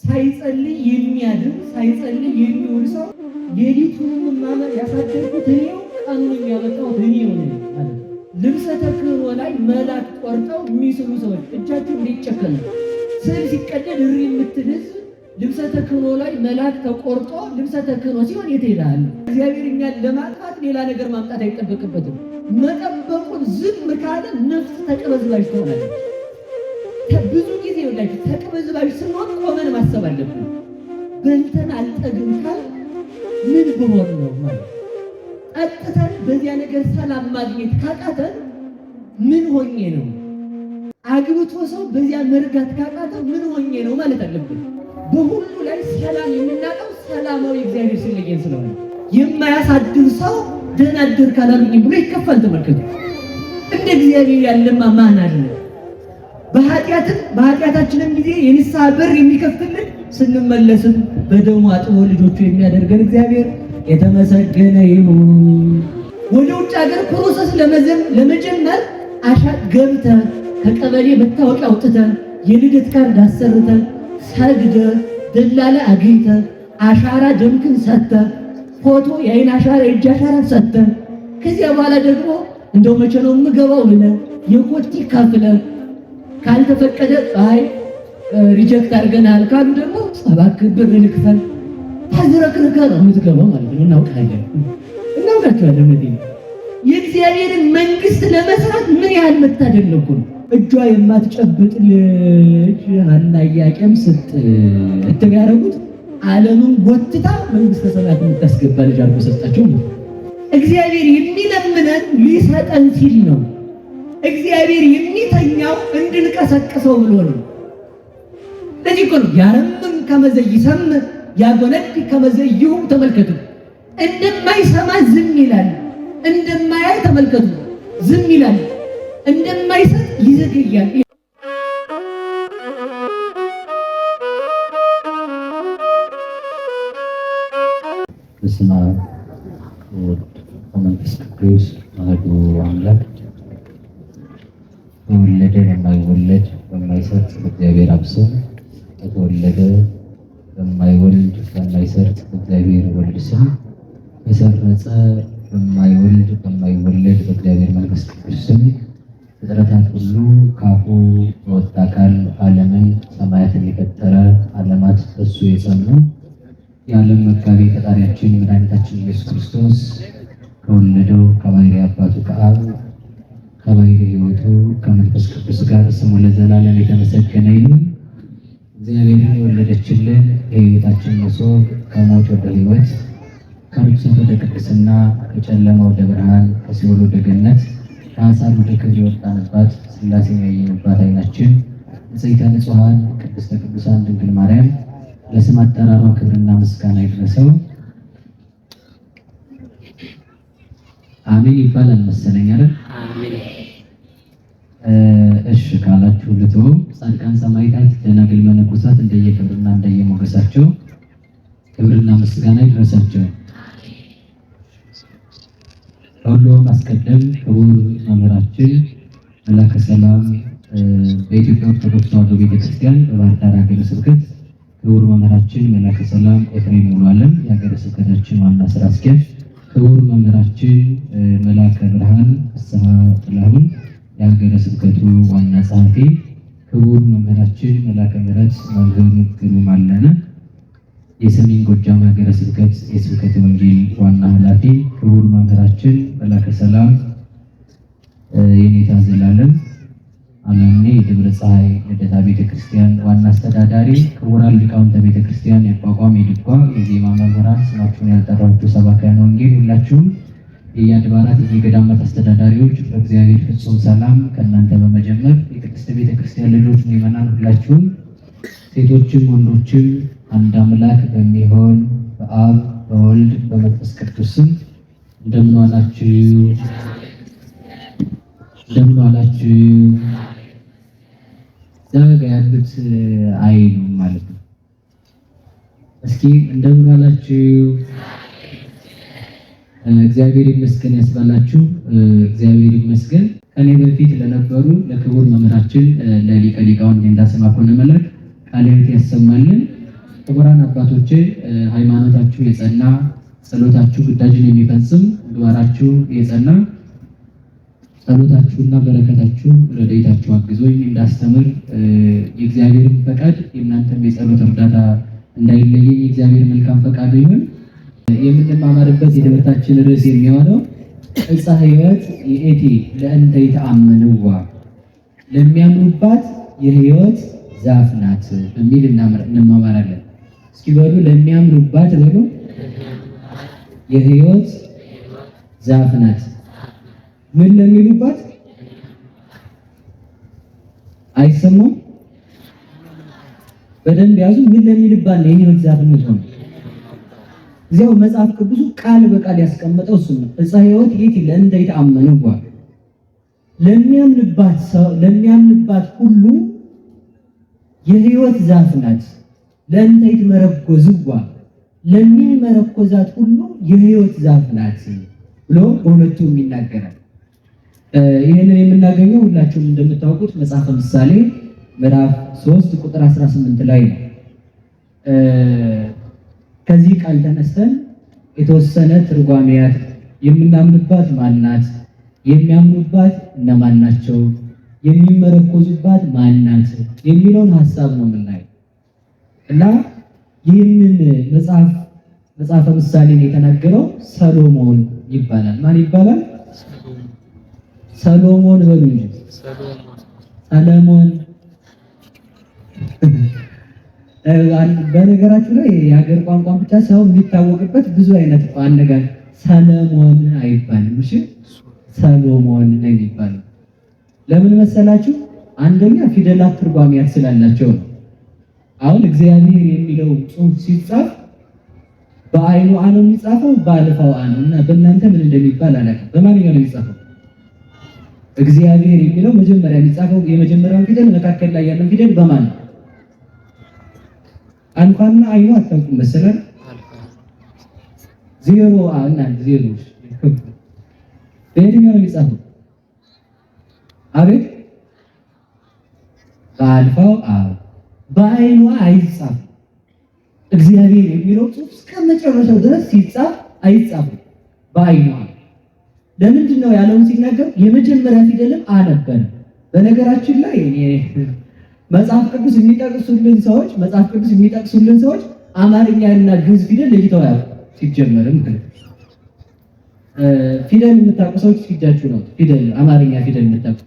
ሳይጸልይ የሚያድር ሳይጸልይ የሚውል ሰው ሌሊቱን ማመር ያሳደርኩት እኔው ቀኑን የሚያመጣው እኔው ነኝ ማለት ነው። ልብሰ ተክህኖ ላይ መላክ ቆርጠው የሚስሉ ሰዎች እጃቸው እንዲጨከኑ ስዕል ሲቀደድ እሪ የምትልዝ ልብሰ ተክህኖ ላይ መላክ ተቆርጦ ልብሰ ተክህኖ ሲሆን የት ይላል? እግዚአብሔር እኛን ለማጥፋት ሌላ ነገር ማምጣት አይጠበቅበትም። መጠበቁን ዝም ካለ ነፍስ ተቅበዝባዥ ትሆናለች። ብዙ ጊዜ ወላችሁ ተቅበዝባዥ ስንሆን ቆመን ማሰብ አለብን። በልተን አልጠግም ካል ምን ብሆን ነው ማለት ጠጥተን በዚያ ነገር ሰላም ማግኘት ካቃተን ምን ሆኜ ነው? አግብቶ ሰው በዚያ መርጋት ካቃተው ምን ሆኜ ነው ማለት አለብን። በሁሉ ላይ ሰላም የምናውቀው ሰላማዊ እግዚአብሔር ሲለየን ስለሆነ የማያሳድር ሰው ደህና አደር ካላሉኝ ብሎ ይከፋል። ተመልከቱ። እንደ እግዚአብሔር ያለማ ማን አለ? በኃጢአታችንም ጊዜ የንስሐ በር የሚከፍትልን ስንመለስም በደሙ አጥቦ ልጆቹ የሚያደርገን እግዚአብሔር የተመሰገነ ይሁን። ወደ ውጭ ሀገር ፕሮሰስ ለመጀመር ገብተህ ከቀበሌ መታወቂያ አውጥተህ የልደት ካርድ አሰርተህ ሰግደህ ደላላ አግኝተህ አሻራ ደምክን ሰጥተህ ፎቶ የአይን አሻራ የእጅ አሻራ ሰጥተህ ከዚያ በኋላ ደግሞ እንደው መቼ ነው የምገባው ብለህ የኮቲ ከፍለህ ካልተፈቀደ አይ ሪጀክት አድርገናል ካሉ ደግሞ 7 ብር ልክፈል ታዝረክርከ ነው የምትገባው ማለት ነው። እናውቃቸዋለን። የእግዚአብሔርን መንግስት ለመስራት ምን ያህል መታደል ነው እኮ። እጇ የማትጨብጥ ልጅ ሐና ኢያቄም ስትል ያደረጉት ዓለምን ጎትታ መንግስተ ሰማያት የምታስገባ ልጅ አድርጎ ሰጣቸው ነው። እግዚአብሔር የሚለምነን ሊሰጠን ሲል ነው። እግዚአብሔር የሚተኛው እንድንቀሰቅሰው ብሎ ነው። ለዚህ እኮ ነው ያረምም ከመዘይሰም ያጎነድ ከመዘይሁም። ተመልከቱ፣ እንደማይሰማ ዝም ይላል፣ እንደማያይ ተመልከቱ ዝም ይላል፣ እንደማይሰጥ ይዘገያል። በስመ አብ ወወልድ ወመንፈስ ቅዱስ አሐዱ አምላክ። በወለደ በማይወለድ በማይሰርጽ በእግዚአብሔር አብ ስም፣ በተወለደ በማይወልድ በማይሰርጽ በእግዚአብሔር ወልድ ስም፣ የሰረጸ በማይወልድ በማይወለድ በእግዚአብሔር መንፈስ ቅዱስ ስም ፍጥረታት ሁሉ ካፉ በወጣ ቃል ዓለምን ሰማያትን የፈጠረ ዓለማት በሱ የጸኑ የዓለም መጋቢ ፈጣሪያችን መድኃኒታችን ኢየሱስ ክርስቶስ ከወለደው ከባሕርይ አባቱ ከአብ ከባሕርይ ሕይወቱ ከመንፈስ ቅዱስ ጋር ስሙ ለዘላለም የተመሰገነ ይሁን። እግዚአብሔርን የወለደችልን የሕይወታችን መሶብ ከሞት ወደ ሕይወት ከርኩሰት ወደ ቅድስና ከጨለማ ወደ ብርሃን ከሲኦል ወደ ገነት ከአሳር ወደ ክብር የወጣንባት ሥላሴን ያየንባት ዓይናችን ንጽሕተ ንጹሐን ቅድስተ ቅዱሳን ድንግል ማርያም ለስም አጠራሯ ክብርና ምስጋና ይድረሰው። አሜን ይባላል መሰለኝ አይደል? እሺ ካላችሁ ልትወ ጻድቃን ሰማዕታት ደናግል መነኮሳት እንደየክብርና እንደየሞገሳቸው ክብርና ምስጋና ይድረሳቸው። ሁሉም አስቀደም ክቡር መምህራችን መላከ ሰላም በኢትዮጵያ ኦርቶዶክስ ተዋሕዶ ቤተክርስቲያን በባህር ዳር ሀገረ ስብከት ክቡር መምህራችን መላከ ሰላም ኤፍሬም ሙሉዓለም የሀገረ ስብከታችን ዋና ስራ አስኪያጅ፣ ክቡር መምህራችን መላከ ብርሃን ፍስሐ ጥላሁን የሀገረ ስብከቱ ዋና ጸሐፊ፣ ክቡር መምህራችን መላከ ምሕረት መምህር ግሩም አለነ የሰሜን ጎጃም ሀገረ ስብከት የስብከተ ወንጌል ዋና ኃላፊ፣ ክቡር መምህራችን መላከ ሰላም የኔታ ዘላለም አለምኔ የደብረ ፀሐይ ልደታ ቤተክርስቲያን ዋና አስተዳዳሪ፣ ክቡራን ሊቃውንተ ቤተክርስቲያን የቋቋም የድጓ የዜማ መምህራን፣ ስማችሁን ያልጠራችሁ ሰባክያነ ወንጌል ሁላችሁም፣ የየአድባራት የገዳማት አስተዳዳሪዎች በእግዚአብሔር ፍጹም ሰላም ከእናንተ በመጀመር የቅድስት ቤተክርስቲያን ልጆች ምዕመናን ሁላችሁም ሴቶችም ወንዶችም አንድ አምላክ በሚሆን በአብ በወልድ በመንፈስ ቅዱስ ስም እንደምን ዋላችሁ? እንደምን ዋላችሁ? ዛጋ ያሉት አይሉ ማለት ነው። እስኪ እንደምን ዋላችሁ? እግዚአብሔር ይመስገን ያስባላችሁ። እግዚአብሔር ይመስገን። ከኔ በፊት ለነበሩ ለክቡር መምህራችን ለሊቀ ሊቃውንት እንዳሰማኮነ መላክ ቃለ ሕይወት ያሰማልን። ክቡራን አባቶቼ ሃይማኖታችሁ የጸና ጸሎታችሁ ግዳጅን የሚፈጽም ምግባራችሁ የጸና ጸሎታችሁና በረከታችሁ ረድኤታችሁ አግዞኝ እንዳስተምር የእግዚአብሔርን ፈቃድ የእናንተም የጸሎት እርዳታ እንዳይለየኝ የእግዚአብሔር መልካም ፈቃድ ይሁን። የምንማማርበት የትምህርታችን ርዕስ የሚሆነው ዕፀ ሕይወት ይእቲ ለእንተ ይተአመንዋ ለሚያምኑባት የሕይወት ዛፍ ናት በሚል እንማማራለን። እስኪ በሉ ለሚያምኑባት በሉ የሕይወት ዛፍ ናት። ምን ለሚሉባት አይሰማም? በደንብ ያዙ። ምን ለሚልባት ነው የሕይወት ዛፍ የምትሆነው? እዚያው መጽሐፍ ቅዱሱ ቃል በቃል ያስቀመጠው እሱ ነው። ዕፀ ሕይወት ይእቲ ለእንተ ይተአመንዋ ለሚያምንባት ሁሉ የሕይወት ዛፍ ናት። ለእንተ ይትመረኮዝዋ ለሚመረኮዛት ሁሉ የሕይወት ዛፍ ናት ብሎ በሁለቱም ይናገራል። ይህንን የምናገኘው ሁላችሁም እንደምታውቁት መጽሐፈ ምሳሌ ምዕራፍ 3 ቁጥር 18 ላይ ነው። ከዚህ ቃል ተነስተን የተወሰነ ትርጓሜያት የምናምንባት ማናት፣ የሚያምኑባት እነማን ናቸው፣ የሚመረኮዙባት ማናት የሚለውን ሐሳብ ነው የምናየው እና ይህንን መጽሐፈ ምሳሌን የተናገረው ሰሎሞን ይባላል። ማን ይባላል? ሰሎሞን በሉ እንጂ ሰሎሞን። በነገራችሁ ላይ የሀገር ቋንቋ ብቻ ሳይሆን የሚታወቅበት ብዙ አይነት አነጋገር ሰሎሞን አይባልም። እሺ ሰሎሞን ነው የሚባለው። ለምን መሰላችሁ? አንደኛ ፊደላት ትርጓሜያት ስላላቸው ነው። አሁን እግዚአብሔር የሚለው ጽሑፍ ሲጻፍ በአይኑ አ ነው የሚጻፈው፣ በአልፋው አ ነው እና በእናንተ ምን እንደሚባል አላውቅም። በማንኛው ነው የሚጻፈው? እግዚአብሔር የሚለው መጀመሪያ የሚጻፈው የመጀመሪያው ፊደል መካከል ላይ ያለው ፊደል በማን ነው? አንኳና አይኑ አታውቁም መሰለህ? ዜሮ አ እና ዜሮ በየትኛው ነው የሚጻፈው? አቤት በአልፋው አ በአይኑ አይጻፍ። እግዚአብሔር የሚለው ጽሑፍ እስከ መጨረሻው ድረስ ሲጻፍ አይጻፍም በአይኑ አ። ለምንድን ነው ያለውን ሲናገር የመጀመሪያ ፊደልም አ ነበር። በነገራችን ላይ መጽሐፍ ቅዱስ የሚጠቅሱልን ሰዎች አማርኛና ግዕዝ ፊደል ለይተው ያውቁ። ሲጀመርም ፊደል የምታውቁ ሰዎች ፊጃችሁ ነው። ፊደል አማርኛ ፊደል የምታውቁ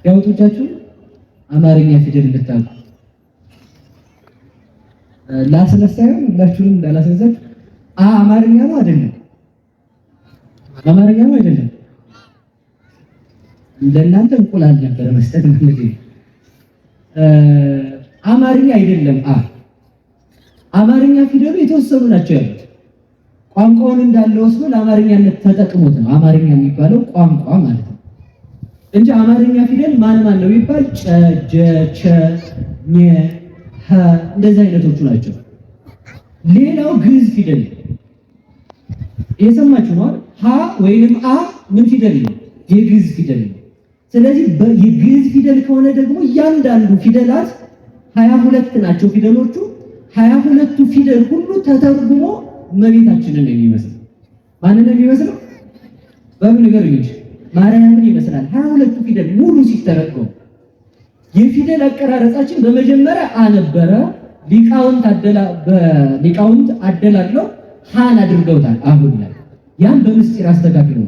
ያውጡቻችሁ አማርኛ ፊደል የምታውቁ ላስነሳየው ሁላችሁንም እንዳላስነሳችሁ አማርኛ ነው አይደለም? አማርኛ ነው አይደለም? እንደናንተ እንቁላል ነበር መስጠት ማለት ነው። አማርኛ አይደለም። አማርኛ ፊደሉ የተወሰኑ ናቸው ያሉት። ቋንቋውን እንዳለ ወስዶ ለአማርኛነት ተጠቅሞት ነው አማርኛ የሚባለው ቋንቋ ማለት ነው እንጂ አማርኛ ፊደል ማን ነው ቢባል ጨ፣ ጀ፣ ቸ፣ ኘ፣ ሀ እንደዚህ አይነቶቹ ናቸው። ሌላው ግዕዝ ፊደል የሰማችሁ ነው። ሀ ወይንም አ ምን ፊደል ነው? የግዕዝ ፊደል ነው። ስለዚህ የግዕዝ ፊደል ከሆነ ደግሞ እያንዳንዱ ፊደላት 22 ናቸው ፊደሎቹ። 22ቱ ፊደል ሁሉ ተተርጉሞ እመቤታችንን የሚመስለው ማንን ነው የሚመስለው? በምን ነገር እንጂ ማርያምን ይመስላል። 22ቱ ፊደል ሙሉ ሲተረጎም የፊደል አቀራረጻችን በመጀመሪያ አ ነበረ። ሊቃውንት አደላለው ሃን አድርገውታል። አሁን ላይ ያን በምስጢር አስተካክለው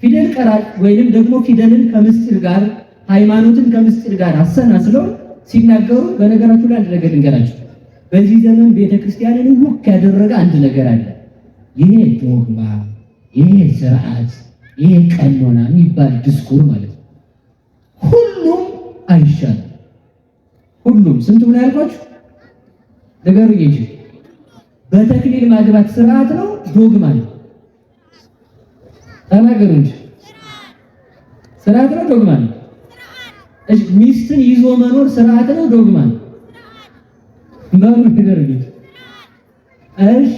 ፊደል ቀራጭ ወይንም ደግሞ ፊደልን ከምስጢር ጋር ሃይማኖትን ከምስጢር ጋር አሰናስለው ሲናገሩ፣ በነገራችሁ ላይ አንድ ነገር ልንገራችሁ። በዚህ ዘመን ቤተክርስቲያንን ውክ ያደረገ አንድ ነገር አለ። ይሄ ዶግማ፣ ይሄ ስርዓት፣ ይሄ ቀኖና የሚባል ድስኩር ማለት ነው። ሁሉም አይሻልም። ሁሉም ስንቱ ነው ያልኳችሁ? ነገሩኝ እንጂ በተክሊል ማግባት ስርዓት ነው ዶግማ ነው? ተናገሩ እንጂ ስርዓት ነው ዶግማ ነው? እሺ ሚስትን ይዞ መኖር ስርዓት ነው ዶግማ ነው? ነገሩኝ። እሺ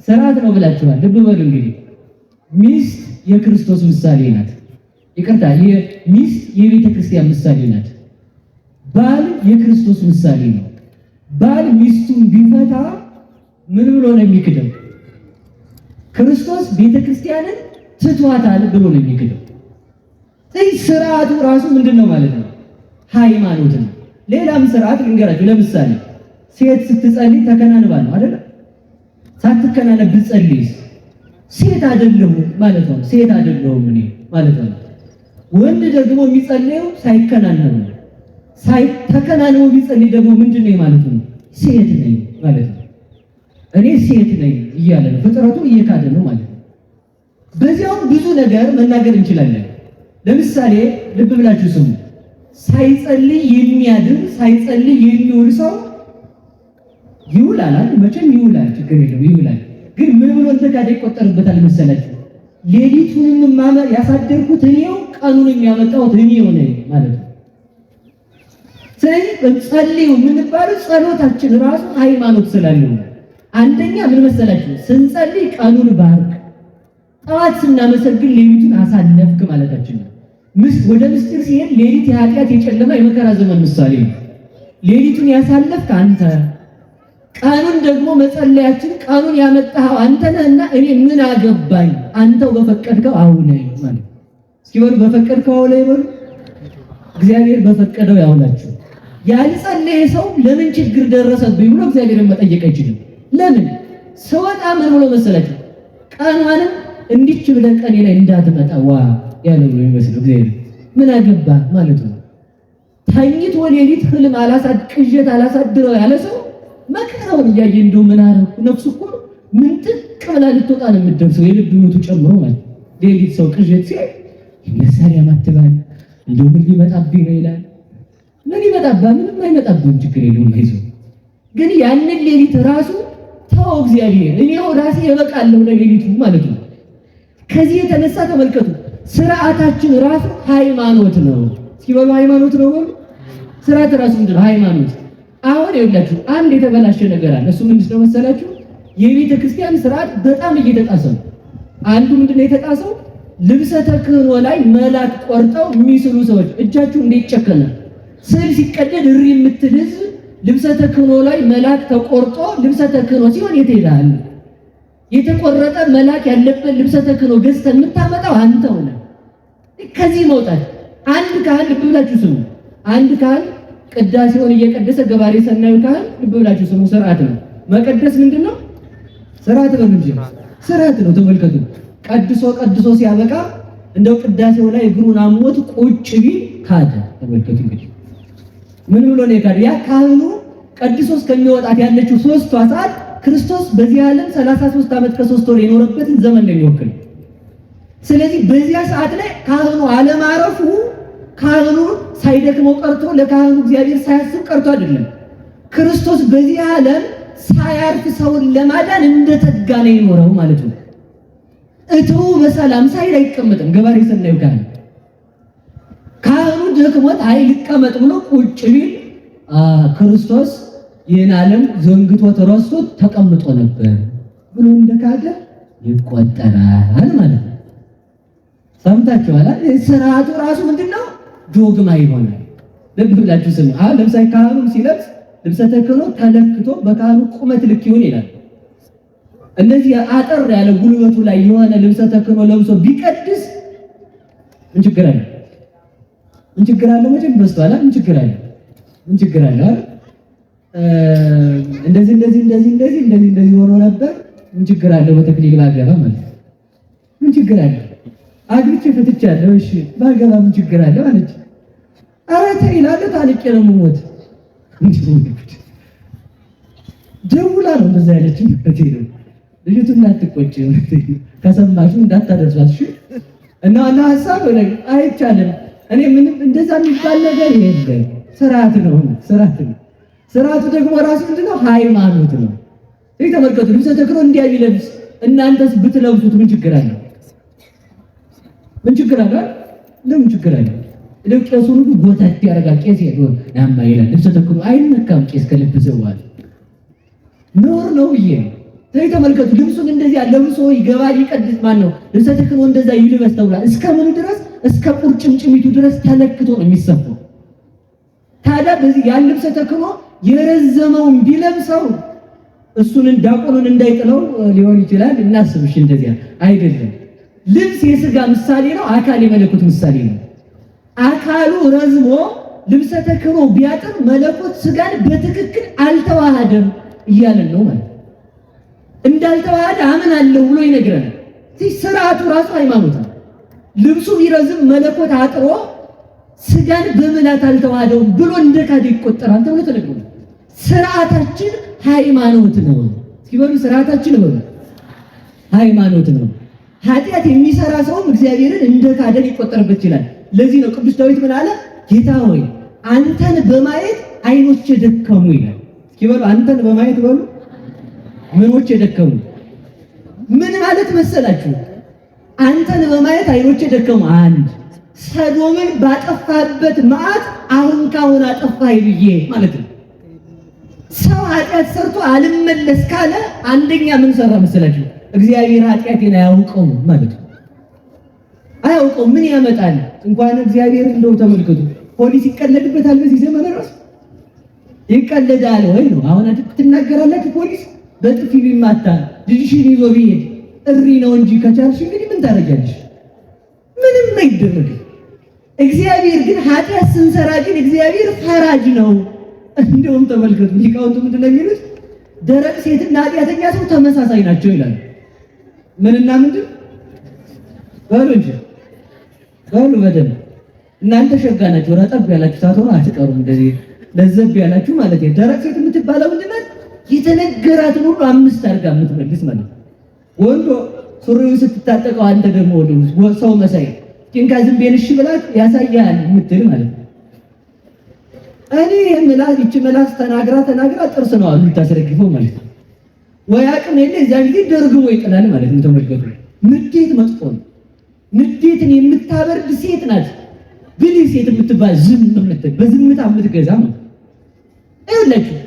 ስርዓት ነው ብላችኋል። ልብ በሉ እንግዲህ ሚስት የክርስቶስ ምሳሌ ናት። ይቅርታ ሚስት የቤተ ክርስቲያን ምሳሌ ናት። ባል የክርስቶስ ምሳሌ ነው። ባል ሚስቱን ቢፈታ ምን ብሎ ነው የሚክደው? ክርስቶስ ቤተክርስቲያንን ትቷታል ብሎ ነው የሚክደው። ስለዚህ ስርዓቱ ራሱ ምንድነው ማለት ነው? ሃይማኖት ነው። ሌላም ስርዓት ልንገራችሁ። ለምሳሌ ሴት ስትጸልይ ተከናንባ ነው አይደል? ሳትከናነብ ብትጸልይስ ሴት አይደለሁም ማለት ነው። ሴት አይደለሁም እኔ ማለት ነው። ወንድ ደግሞ የሚጸልየው ሳይከናነብ ነው። ሳይተከናነብ ቢጸልይ ደግሞ ምንድነው ማለት ነው? ሴት ነኝ ማለት ነው። እኔ ሴት ነኝ እያለ ነው። ፍጥረቱ እየካደ ነው ማለት ነው። በዚያው ብዙ ነገር መናገር እንችላለን። ለምሳሌ ልብ ብላችሁ ስሙ። ሳይጸልይ የሚያድር ሳይጸልይ የሚውል ሰው ይውላል። መቼም ይውላል፣ ችግር የለም ይውላል። ግን ምን ብሎ እንደካደ ይቆጠርበታል መሰላችሁ? ሌሊቱንም ያሳደርኩት እኔው ቀኑን የሚያመጣሁት እኔው ነኝ ማለት ነው። ስለዚህ ጸልዩ የምንባለው ጸሎታችን ራሱ ሃይማኖት ስላለው አንደኛ ምን መሰላችሁ? ስንጸልይ ቀኑን ባርክ፣ ጠዋት ስናመሰግን ሌሊቱን አሳለፍክ ማለታችን ነው። ወደ ምስጢር ሲሄድ ሌሊት የኃጢአት የጨለማ የመከራ ዘመን ምሳሌ ነው። ሌሊቱን ያሳለፍክ አንተ፣ ቀኑን ደግሞ መጸለያችን ቀኑን ያመጣኸው አንተ ነህና እኔ ምን አገባኝ አንተው በፈቀድከው አውለኝ ማለት። እስኪ በሉ በፈቀድከው አውለኝ በሉ። እግዚአብሔር በፈቀደው ያውላችሁ። ያልጸለየ ሰው ለምን ችግር ደረሰብኝ ብሎ እግዚአብሔርን መጠየቅ አይችልም። ለምን ሰወጣ ምን ብሎ መሰላችሁ? ቀኗንም እንዲች ብለህ ቀኔ ላይ እንዳትመጣ ዋ ያለው ነው የሚመስለው። እግዚአብሔር ምን አገባ ማለት ነው። ተኝቶ ሌሊት ህልም ቅዠት አላሳድረው ያለ ሰው መከራውን እያየ እንደው ምን አደረኩ ነፍሱ እኮ ምን ጥቅ ብላ ልትወጣ ነው የምትደርሰው፣ የልብ ምቱ ጨምሮ ማለት ሌሊት ሰው ቅዠት ሲያይ መሳሪያ ማትባል እንደው ምን ሊመጣብኝ ነው ይላል። ምን ይመጣብህ? ምንም አይመጣብህም፣ ችግር የለውም አይዞህ። ግን ያንን ሌሊት ራሱ ተው እግዚአብሔር እኔው ራሴ እበቃለሁ ለሌሊቱ ማለት ነው። ከዚህ የተነሳ ተመልከቱ፣ ስርዓታችን ራሱ ሃይማኖት ነው። እስኪ በሉ ሃይማኖት ነው በሉ። ስርዓት ራሱ ምንድን ነው? ሃይማኖት። አሁን ይኸውላችሁ አንድ የተበላሸ ነገር አለ። እሱ ምንድን ነው መሰላችሁ? የቤተ ክርስቲያን ስርዓት በጣም እየተጣሰ ነው። አንዱ ምንድን ነው የተጣሰው? ልብሰ ተክህኖ ላይ መላክ ቆርጠው የሚስሉ ሰዎች እጃችሁ እንዴት ጨከነ? ስዕል ሲቀደድ እሪ የምትል ህዝብ ልብሰ ተክህኖ ላይ መላክ ተቆርጦ ልብሰ ተክህኖ ሲሆን የት ሄዳል? የተቆረጠ መላክ ያለበት ልብሰ ተክህኖ ገዝተህ የምታመጣው አንተው ነህ። ከዚህ መውጣት አንድ ካህን ልብ ብላችሁ ስሙ። አንድ ካህን ቅዳሴውን እየቀደሰ ገባሬ ሰናዩ ካህን ልብ ብላችሁ ስሙ። ስርዓት ነው መቀደስ። ምንድነው? ስርዓት ነው እንጂ ስርዓት ነው። ተመልከቱ። ቀድሶ ሲያበቃ እንደው ቅዳሴው ላይ እግሩን አሞት ቁጭ ቢል ካደ። ተመልከቱ እንግዲህ ምን ብሎ ነው የካደ? ያ ካህኑ ቀድሶ እስከሚወጣት ያለችው 3 ሰዓት ክርስቶስ በዚህ ዓለም 33 ዓመት ከ3 ወር የኖረበትን ዘመን ነው የሚወክል። ስለዚህ በዚያ ሰዓት ላይ ካህኑ አለማረፉ ካህኑ ሳይደክመው ቀርቶ ለካህኑ እግዚአብሔር ሳያስብ ቀርቶ አይደለም። ክርስቶስ በዚህ ዓለም ሳያርፍ ሰውን ለማዳን እንደተጋ ነው የኖረው ማለት ነው። እትው በሰላም ሳይል አይቀመጥም። ገባሬ ሰናዩ ካህኑ ደክሞት አይቀመጥ ብሎ ቁጭ ቢል ክርስቶስ ይህን ዓለም ዘንግቶ ተረስቶ ተቀምጦ ነበር ብሎ እንደካደ ይቆጠራል ማለት ነው። ሰምታችኋል? ስርዓቱ ራሱ ምንድነው? ዶግማ ይሆናል። ልብ ብላችሁ ስሙ። ለምሳሌ ካህኑ ሲለብስ ልብሰ ተክህኖ ተለክቶ በካህኑ ቁመት ልክ ይሁን ይላል። እንደዚህ አጠር ያለ ጉልበቱ ላይ የሆነ ልብሰ ተክህኖ ለብሶ ቢቀድስ ምን ችግር አለ? ምን ችግር አለ? መቼም በስቷል። ምን ችግር አለ? ምን ችግር አለ? እንደዚህ ሆኖ ነበር። ምን ችግር አለ? በተክሊል ባገባ ማለት ምን ችግር አለ? አግብቼ ፈትቻለሁ፣ እሺ ባገባ ምን ችግር አለ ማለት። ኧረ ተይ እላለሁ፣ ታልቄ ነው የምሞት። ደውላ ነው እንደዛ ያለችኝ። ልጅቱን እንዳትቆጪ ከሰማሽው እንዳታደርሷት እሺ። እና ሐሳብ ላይ አይቻልም። እኔ ምንም እንደዛ የሚባል ነገር የለም። ስርዓት ነው። ስርዓቱ ደግሞ ራሱ ምንድነው? ሃይማኖት ነው። ይሄ ተመልከቱ። ልብሰ ተክህኖ እንዲያ ቢለብስ እናንተስ ብትለብሱት ምን ችግር አለ? ምን ችግር አለ? ለምን ችግር አለ? ቄሱ ሁሉ ጎታት ያደርጋል። ቄስ ይሆን ያማ ይላል። ልብሰ ተክህኖ አይነካም። ቄስ ከለበሰው በኋላ ኖር ነው ብዬ ነው። ተመልከቱ። ልብሱን እንደዚህ ለብሶ ይገባል፣ ይቀድስ። ማን ነው ልብሰ ተክህኖ እንደዛ ይልበስ ተብሏል። እስከ ምን ድረስ? እስከ ቁርጭምጭሚቱ ድረስ ተለክቶ ነው የሚሰፋው። ታዲያ በዚህ ያን ልብሰ ተክህኖ የረዘመውን ቢለብሰው እሱን ዲያቆኑን እንዳይጥለው ሊሆን ይችላል። እናስብሽ እንደዚያ አይደለም። ልብስ የሥጋ ምሳሌ ነው፣ አካል የመለኮት ምሳሌ ነው። አካሉ ረዝሞ ልብሰ ተክህኖ ቢያጥር መለኮት ሥጋን በትክክል አልተዋሃደም እያለን ነው ማለት እንዳልተዋሃደ አምናለሁ ብሎ ይነግረናል። ስርዓቱ ራሱ ሃይማኖት ነው። ልብሱ ቢረዝም መለኮት አጥሮ ሥጋን በምላት አልተዋሃደውም ብሎ እንደካደ ይቆጠራል ተብሎ ተነግሯል። ስርዓታችን ሃይማኖት ነው። ሲበሉ ስርዓታችን ነው ሃይማኖት ነው። ኃጢአት የሚሰራ ሰውም እግዚአብሔርን እንደካደ ሊቆጠርበት ይችላል። ለዚህ ነው ቅዱስ ዳዊት ምን አለ? ጌታ ሆይ አንተን በማየት ዓይኖቼ ደከሙ ይላል። ሲበሉ አንተን በማየት በሉ ምኖቼ ደከሙ። ምን ማለት መሰላችሁ? አንተን በማየት ዓይኖቼ ደከሙ። አንድ ሰዶምን ባጠፋበት መዓት አሁን ካሁን አጠፋህ ብዬ ማለት ነው። ሰው ኃጢአት ሰርቶ አልመለስ ካለ አንደኛ ምን ሰራ መሰላችሁ? እግዚአብሔር ኃጢአቴን አያውቀውም ማለት ነው። አያውቀውም። ምን ያመጣል? እንኳን እግዚአብሔር እንደው ተመልከቱ፣ ፖሊስ ይቀለድበታል። በዚህ ዘመን ራሱ ይቀለዳል ወይ ነው? አሁን ትናገራላችሁ። ፖሊስ በጥፊ ቢማታ ልጅሽን ይዞ ቢሄድ እሪ ነው እንጂ ከቻልሽ እንግዲህ ምን ታደርጊያለሽ? ምንም አይደረግም። እግዚአብሔር ግን ኃጢአት ስንሰራ ግን እግዚአብሔር ፈራጅ ነው። እንደውም ተመልከቱ ሊቃውንቱ ምንድን ነው የሚሉት? ደረቅ ሴትና ኃጢአተኛ ሰው ተመሳሳይ ናቸው ይላሉ። ምንና ምንድን በሉ እንጂ በሉ በደንብ እናንተ ሸጋ ናችሁ፣ ረጠብ ያላችሁ ሳትሆኑ አትቀሩም። እንደዚህ ለዘብ ያላችሁ ማለት ነው። ደረቅ ሴት የምትባለው ምንድን ናት? የተነገራትን ሁሉ አምስት አድርጋ የምትመልስ ማለት ነው። ወንዶ ሱሪውን ስትታጠቀው አንተ ደግሞ ወንዶ ሰው መሳይ ኪንካ ዝም ብለሽ ብላት ያሳያል የምትል ማለት ነው። እኔ ምላስ ይቺ ምላስ ተናግራ ጥርስ ነው አሉ ታስረግፈው ማለት ነው። ወይ አቅም የለ እዛ ጊዜ ደርግሞ ይጥላል ማለት ነው። ተመልከቱ፣ ንዴት መጥፎ ነው። ንዴትን የምታበርድ ሴት ናት ብልህ ሴት የምትባል ዝም የምትል በዝምታ የምትገዛ ማለት አይደለችም።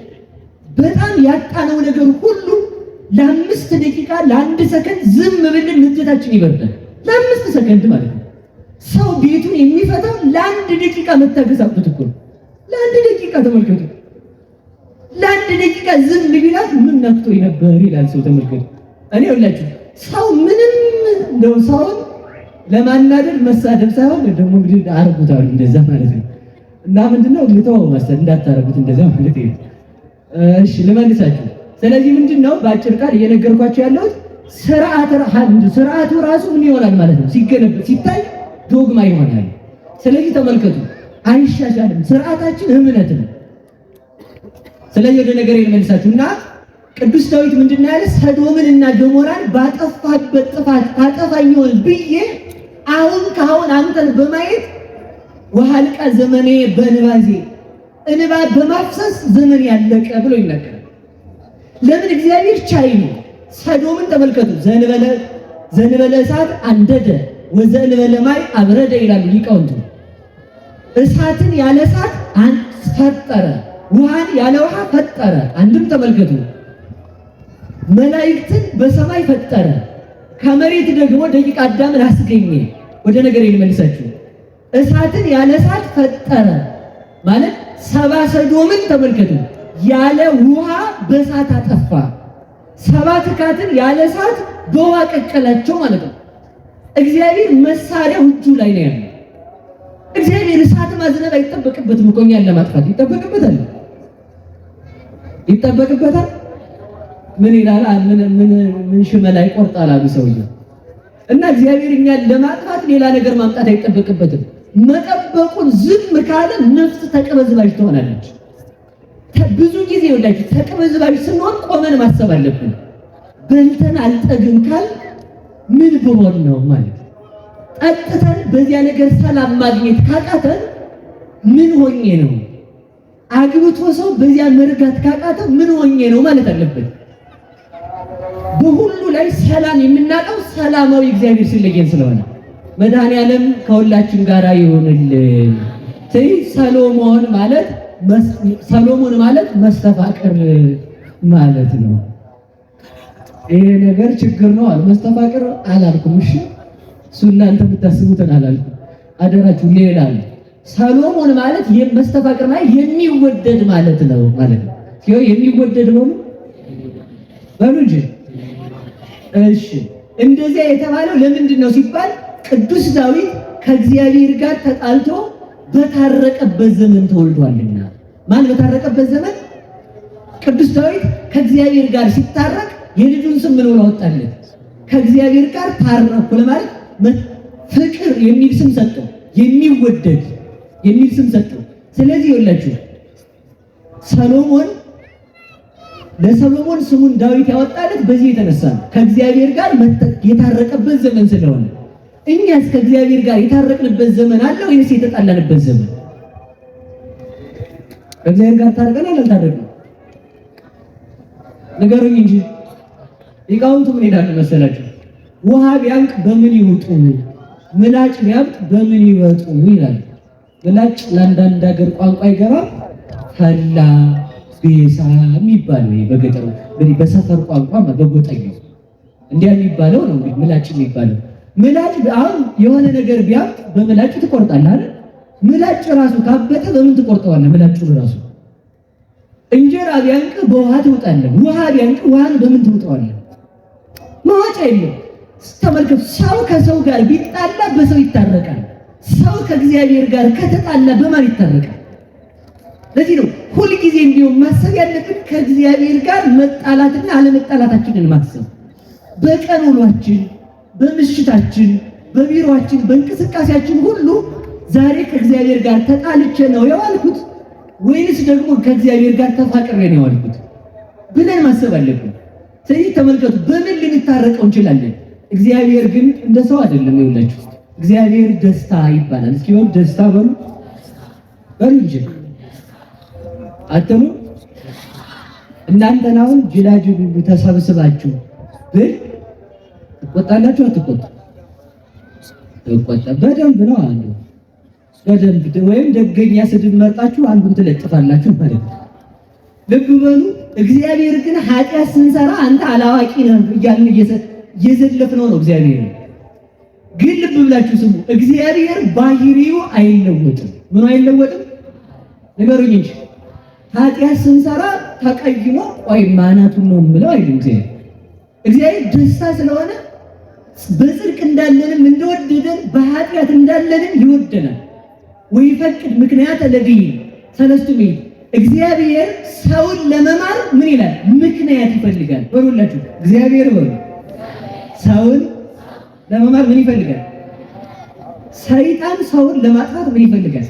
በጣም ያጣነው ነገር ሁሉ ለአምስት ደቂቃ ለአንድ ሰከንድ ዝም ብለን ንዴታችን ይበርዳል። ለአምስት ሰከንድ ማለት ነው። ሰው ቤቱን የሚፈታው ለአንድ ደቂቃ መታገስ አቅቶት እኮ ነው። ለአንድ ደቂቃ ተመልከቱ። ለአንድ ደቂቃ ዝም ቢላት ምን ነክቶ ነበር ይላል ሰው። ተመልከቱ። እኔ ሁላችሁ ሰው ምንም እንደው ሰውን ለማናደድ መሳደብ ሳይሆን ደግሞ እንግዲህ አርጉታል እንደዛ ማለት ነው። እና ምንድነው ልተው መሰል እንዳታረጉት እንደዛ ማለት ነው። እሺ ልመልሳችሁ። ስለዚህ ምንድነው በአጭር ቃል እየነገርኳችሁ ያለሁት ስርዓቱ ራሱ ምን ይሆናል ማለት ነው? ሲገለበጥ ሲታይ ዶግማ ይሆናል። ስለዚህ ተመልከቱ፣ አይሻሻልም። ስርዓታችን እምነት ነው። ስለዚህ ወደ ነገር ልመልሳችሁና ቅዱስ ዳዊት ምንድነው ያለ? ሰዶምንና ገሞራን ባጠፋበት ጥፋት ታጠፋኝ ይሆን ብዬ አሁን ካሁን አንተን በማየት ወሃልቃ ዘመኔ በንባዜ እንባ በማፍሰስ ዘመን ያለቀ ብሎ ይናገራል። ለምን? እግዚአብሔር ቻይ ነው። ሰዶምን ተመልከቱ። ዘንበለ እሳት አንደደ ወዘንበለ ማይ አብረደ ይላሉ ሊቃውንቱ። እሳትን ያለ እሳት ፈጠረ፣ ውሃን ያለ ውሃ ፈጠረ። አንድም ተመልከቱ መላእክትን በሰማይ ፈጠረ፣ ከመሬት ደግሞ ደቂቀ አዳምን አስገኘ። ወደ ነገር ልመልሳችሁ። እሳትን ያለ እሳት ፈጠረ ማለት ሰባ ሰዶምን ተመልከቱ ያለ ውሃ በእሳት አጠፋ። ሰባ ትካትን ያለ እሳት በውሃ ቀቀላቸው ማለት ነው። እግዚአብሔር መሳሪያው እጁ ላይ ነው ያለው። እግዚአብሔር እሳት ማዝነብ አይጠበቅበትም እኮ እኛን ለማጥፋት ይጠበቅበታል። ምን ይላል? ምን ሽመላ ይቆርጣል አሉ ሰውዬው። እና እግዚአብሔር እኛን ለማጥፋት ሌላ ነገር ማምጣት አይጠበቅበትም። መጠበቁን ዝም ካለ ነፍስ ተቀበዝባዥ ትሆናለች። ብዙ ጊዜ ወላጅ ተቀበዝባዥ ስንሆን ቆመን ማሰብ አለብን። በልተን አልጠግን ካል ምን ብሆን ነው ማለት፣ ጠጥተን በዚያ ነገር ሰላም ማግኘት ካቃተን ምን ሆኜ ነው፣ አግብቶ ሰው በዚያ መርጋት ካቃተው ምን ሆኜ ነው ማለት አለብን። በሁሉ ላይ ሰላም የምናጣው ሰላማዊ እግዚአብሔር ሲለየን ስለሆነ መድኃኔዓለም ከሁላችን ጋር ይሁንልን። ሰሎሞን ማለት መስተፋቅር ማለት ነው። ይሄ ነገር ችግር ነው አለ። መስተፋቅር አላልኩም። እሺ እሱ እናንተ የምታስቡትን አላልኩም። አደራችሁ ሌላ ሰሎሞን ማለት መስተፋቅር ማለት የሚወደድ ማለት ነው ማለት ነው። የሚወደድ ነው በሉ እንጂ። እሺ እንደዚያ የተባለው ለምንድን ነው ሲባል ቅዱስ ዳዊት ከእግዚአብሔር ጋር ተጣልቶ በታረቀበት ዘመን ተወልዷልና። ማን በታረቀበት ዘመን? ቅዱስ ዳዊት ከእግዚአብሔር ጋር ሲታረቅ የልጁን ስም ምን ብሎ አወጣለት? ከእግዚአብሔር ጋር ታረቅኩ ለማለት ፍቅር የሚል ስም ሰጠው። የሚወደድ የሚል ስም ሰጠው። ስለዚህ ይኸውላችሁ ለሰሎሞን ስሙን ዳዊት ያወጣለት በዚህ የተነሳ ነው። ከእግዚአብሔር ጋር የታረቀበት ዘመን ስለሆነ። እኛስ ከእግዚአብሔር ጋር የታረቅንበት ዘመን አለ ወይስ የተጣላንበት ዘመን? ከእግዚአብሔር ጋር ታርቀናል አልታረቅንም? ንገሩኝ እንጂ። ሊቃውንቱ ምን ይላሉ መሰላችሁ? ውሃ ቢያንቅ በምን ይውጡ፣ ምላጭ ቢያንቅ በምን ይወጡ ይላል። ምላጭ ለአንዳንድ ሀገር ቋንቋ ይገባል። ፈላ ቤሳ የሚባለው በገጠሩ በሰፈር ቋንቋ በጎጠኛው እንዲያ የሚባለው ነው እንግዲህ ምላጭ የሚባለው። ምላጭ አሁን የሆነ ነገር ቢያንቅ በምላጭ ትቆርጣለህ አይደል? ምላጭ ራሱ ካበጠ በምን ትቆርጠዋለህ? ምላጩ ራሱ። እንጀራ ቢያንቅ በውሃ ትውጣለህ። ውሃ ቢያንቅ ውሃን በምን ትውጠዋለህ? መዋጫ የለም። ተመልከቱ፣ ሰው ከሰው ጋር ቢጣላ በሰው ይታረቃል። ሰው ከእግዚአብሔር ጋር ከተጣላ በማን ይታረቃል? ለዚህ ነው ሁልጊዜ እንዲሁም ማሰብ ያለብን ከእግዚአብሔር ጋር መጣላትና አለመጣላታችንን ማሰብ። በቀን ውሏችን፣ በምሽታችን፣ በቢሮአችን፣ በእንቅስቃሴያችን ሁሉ ዛሬ ከእግዚአብሔር ጋር ተጣልቼ ነው የዋልኩት ወይንስ ደግሞ ከእግዚአብሔር ጋር ተፋቅሬ ነው የዋልኩት ብለን ማሰብ አለብን። ስለዚህ ተመልከቱ፣ በምን ልንታረቀው እንችላለን? እግዚአብሔር ግን እንደ ሰው አይደለም። ይኸውላችሁ እግዚአብሔር ደስታ ይባላል። እስኪ ወል ደስታ በሉ እንጂ አትሉ። እናንተን አሁን ጅላጅሉ ተሰብስባችሁ ብል ትቆጣላችሁ? አትቆጡ? ትቆጣ። በደንብ ነው አንዱ በደንብ ወይም ደገኛ ስድብ መርጣችሁ አንዱን ትለጥፋላችሁ ማለት ነው። ልብ በሉ። እግዚአብሔር ግን ኃጢአት ስንሰራ አንተ አላዋቂ ነህ እያልን እየዘለፍነው ነው። እግዚአብሔር ግን ልብ ብላችሁ ስሙ። እግዚአብሔር ባህሪው አይለወጥም። ምኑ አይለወጥም? ንገሩኝ እንጂ ኃጢአት ስንሰራ ተቀይሞ ቆይ ማናቱን ነው የምለው አይደል? እግዚአብሔር ደስታ ስለሆነ በጽድቅ እንዳለንም እንደወደደን በኃጢአት እንዳለንም ይወደናል። ወይፈቅድ ምክንያት ለዲን ሰለስቱ ምዕት እግዚአብሔር ሰውን ለመማር ምን ይላል? ምክንያት ይፈልጋል። በሉላችሁ እግዚአብሔር በሉ ሰውን ለመማር ምን ይፈልጋል? ሰይጣን ሰውን ለማጥፋት ምን ይፈልጋል?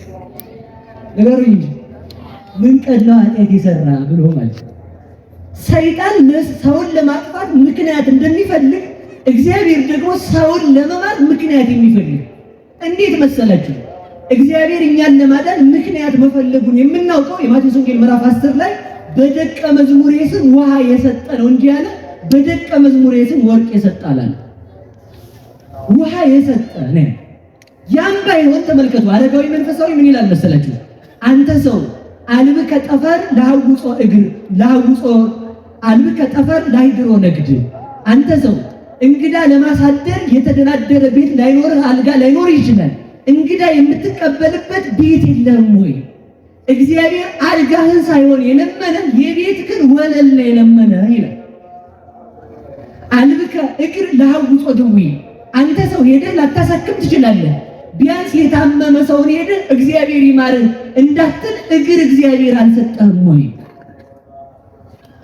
ንገሩኝ እንጂ ምን ቀድለው ኃጢአት የሰራ ብሎ ማለት ነው። ሰይጣን ሰውን ለማጥፋት ምክንያት እንደሚፈልግ እግዚአብሔር ደግሞ ሰውን ለመማር ምክንያት የሚፈልግ እንዴት መሰላችሁ? እግዚአብሔር እኛን ለማዳን ምክንያት መፈለጉን የምናውቀው የማቴዎስ ወንጌል ምዕራፍ 10 ላይ በደቀ መዝሙሬ ስም ውሃ የሰጠ ነው እንጂ ያለ በደቀ መዝሙሬ ስም ወርቅ የሰጠ አላለ። ውሃ የሰጠ ነው። ያም ባይሆን ተመልከቱ፣ አረጋዊ መንፈሳዊ ምን ይላል መሰላችሁ? አንተ ሰው አልብከ ጠፈር ለሐውጾ እግር ለሐውጾ አልብከ ጠፈር ላይድሮ ነግድ። አንተ ሰው እንግዳ ለማሳደር የተደላደረ ቤት ላይኖርህ አልጋ ላይኖር ይችላል። እንግዳ የምትቀበልበት ቤት የለህም ወይ? እግዚአብሔር አልጋህን ሳይሆን የለመነ የቤትህን ወለል ነው የለመነ ይላል። አልብከ እግር ለሐውጾ ድዊ። አንተ ሰው ሄደህ ላታሳክም ትችላለህ። ቢያንስ የታመመ ሰውን ሄደህ እግዚአብሔር ይማርህ እንዳትል እግር እግዚአብሔር አልሰጠህም ወይ?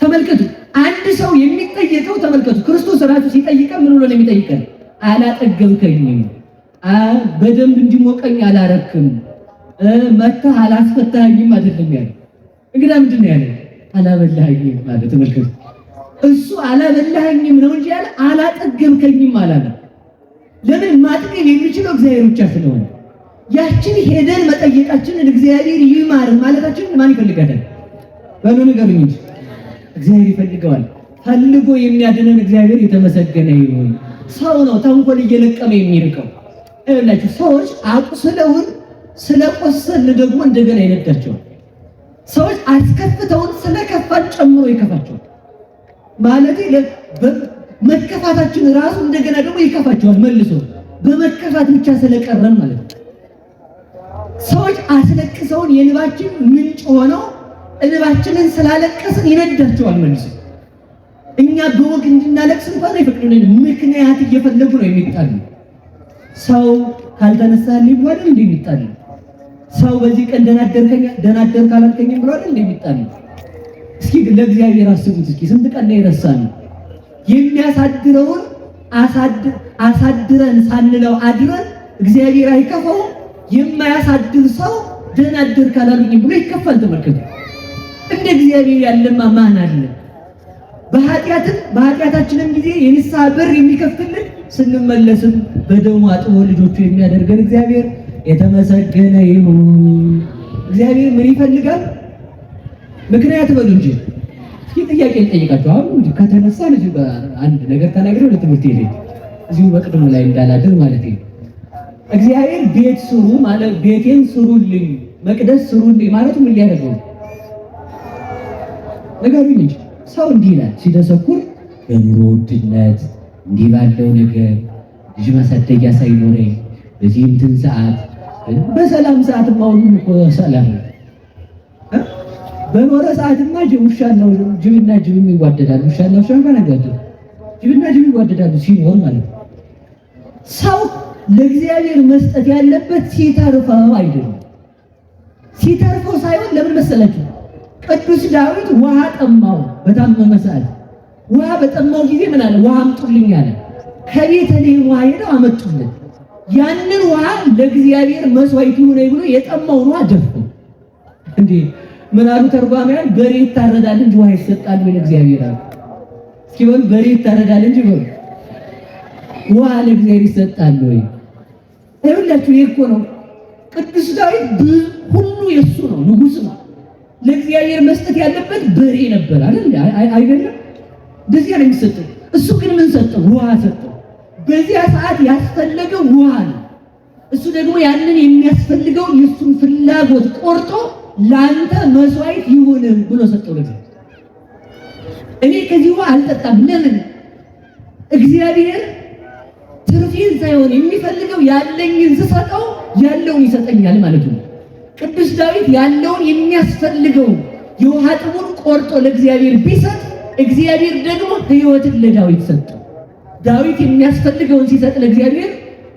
ተመልከቱ፣ አንድ ሰው የሚጠየቀው ተመልከቱ፣ ክርስቶስ ራሱ ሲጠይቀን ምን ብሎ ነው የሚጠይቀን? አላጠገብከኝም፣ በደንብ እንዲሞቀኝ አላረክም፣ መተህ አላስፈታኸኝም አይደለም ያለው። እንግዲህ ምንድን ነው ያለው? አላበላኸኝም ማለት። ተመልከቱ፣ እሱ አላበላኸኝም ነው እንጂ ያለ አላጠገብከኝም አላለም። ለምን? ማጥገብ የሚችለው እግዚአብሔር ብቻ ስለሆነ ያችን ሄደን መጠየቃችንን እግዚአብሔር ይማር ማለታችንን ማን ይፈልጋታል? በሉ ንገሩኝ እንጂ እግዚአብሔር ይፈልገዋል። ፈልጎ የሚያድነን እግዚአብሔር የተመሰገነ ይሁን። ሰው ነው ተንኮል እየለቀመ የሚርቀው። ይኸውላችሁ ሰዎች አቁስለውን ስለቆሰልን ደግሞ እንደገና ይነዳቸዋል። ሰዎች አስከፍተውን ስለከፋን ጨምሮ ይከፋቸዋል። ማለት መከፋታችን ራሱ እንደገና ደግሞ ይከፋቸዋል መልሶ በመከፋት ብቻ ስለቀረን ማለት ነው። ሰዎች አስለቅሰውን የእንባችን ምንጭ ሆነው እንባችንን ስላለቀስን ይነዳቸዋል መልሶ። እኛ በወግ እንድናለቅስ እንኳን አይፈቅዱልንም። ምክንያት እየፈለጉ ነው የሚጣሉ። ሰው ካልተነሳልኝ ብሎ አይደል እንደሚጣሉ። ሰው በዚህ ቀን ደህና አደርክ አላልከኝም ብሎ አይደል እንደሚጣሉ። እስኪ ለእግዚአብሔር አስቡት። እስኪ ስንት ቀን ነው የረሳነው? የሚያሳድረውን አሳድረን ሳንለው አድረን እግዚአብሔር አይከፋውም? የማያሳድር ሰው ደህና አደርክ አላልከኝም ብሎ ይከፋል። ተመልከቱ። እንደ እግዚአብሔር ያለማ ማን አለ? በኃጢአታችንም ጊዜ የንስሐ በር የሚከፍትልን ስንመለስም በደሙ አጥቦ ልጆቹ የሚያደርገን እግዚአብሔር የተመሰገነ ይሁን። እግዚአብሔር ምን ይፈልጋል? ምክንያት በሉ እንጂ። እስኪ ጥያቄ ልጠይቃችሁ። አሁን ከተነሳ ልጅ አንድ ነገር ተናግረው ለትምህርት ይሄድ እዚሁ በቅድሙ ላይ እንዳላድር ማለት ነው። እግዚአብሔር ቤት ስሩ ማለት ቤቴን ስሩልኝ፣ መቅደስ ስሩልኝ ማለት ምን ሊያደርገው ነገሩኝ እንጂ ሰው እንዲህ ይላል ሲደሰኩር በኑሮ ውድነት እንዲህ ባለው ነገር ልጅ ማሳደጊያ ሳይኖረኝ በዚህ እንትን ሰዓት በሰላም ሰዓትማ ሁሉም እኮ ሰላም ነው። በኖረ ሰዓትማ ውሻና ጅብና ጅብ ይዋደዳሉ። ውሻና ውሻ እንኳን አይዋደዱም። ጅብና ጅብ ይዋደዳሉ ሲኖር ማለት ነው። ሰው ለእግዚአብሔር መስጠት ያለበት ሲተርፈው አይደለም። ሲተርፈው ሳይሆን ለምን መሰላችሁ? ቅዱስ ዳዊት ውሃ ጠማው በታመመ ሰዓት። ውሃ በጠማው ጊዜ ምን አለ? ውሃ አምጡልኝ አለ። ከቤተልሔም ውሃ ሄደው አመጡለት። ያንን ውሃ ለእግዚአብሔር መስዋዕት ይሁን ብሎ የጠማውን ውሃ ደፈው። እንዴ ምን አሉ ተርጓሚያን? በሬ ይታረዳል እንጂ ውሃ ይሰጣል ወይ ለእግዚአብሔር አሉ። እስኪ በሉ በሬ ይታረዳል እንጂ በሉ ውሃ ለእግዚአብሔር ይሰጣል ወይ? ይኸውላችሁ ይሄ እኮ ነው ቅዱስ ዳዊት ሁሉ የሱ ነው፣ ንጉሥ ነው። ለእግዚአብሔር መስጠት ያለበት በሬ ነበር አይደለም? እንደዚያ ነው የሚሰጠው። እሱ ግን ምን ሰጠው? ውሃ ሰጠው። በዚያ ሰዓት ያስፈለገው ውሃ ነው። እሱ ደግሞ ያንን የሚያስፈልገው የሱን ፍላጎት ቆርጦ ላንተ መስዋዕት ይሁን ብሎ ሰጠው። ለዚህ እኔ ከዚህ ውሃ አልጠጣም። ለምን? እግዚአብሔር ትርፊን ሳይሆን የሚፈልገው ያለኝን ስሰጠው ያለውን ይሰጠኛል ማለት ነው። ቅዱስ ዳዊት ያለውን የሚያስፈልገው የውሃ ጥሙን ቆርጦ ለእግዚአብሔር ቢሰጥ እግዚአብሔር ደግሞ ሕይወትን ለዳዊት ሰጠው። ዳዊት የሚያስፈልገውን ሲሰጥ ለእግዚአብሔር፣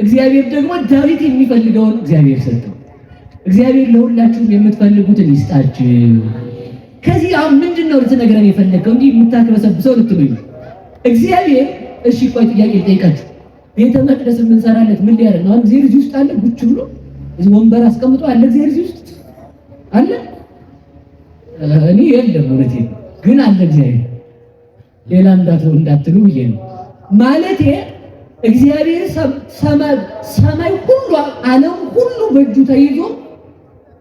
እግዚአብሔር ደግሞ ዳዊት የሚፈልገውን እግዚአብሔር ሰጠው። እግዚአብሔር ለሁላችሁም የምትፈልጉትን ይስጣችሁ። ከዚህ አሁን ምንድነው ልትነግረን የፈለገው? እንዲህ የምታከበሰብሰው ልትሉኝ እግዚአብሔር። እሺ ቆይ ጥያቄ ልጠይቃችሁ። ቤተ መቅደስ የምንሰራለት ምን ሊያደርግ ነው? አሁን እግዚአብሔር እዚህ ውስጥ አለ ቁጭ ብሎ እዚህ ወንበር አስቀምጦ አለ። እግዚአብሔር እዚህ ውስጥ አለ? እኔ የለም እውነቴን ግን አለ እግዚአብሔር። ሌላ እንዳትሉ ብዬ ነው ማለቴ። እግዚአብሔር ሰማይ ሁሉ ዓለም ሁሉ በእጁ ተይዞ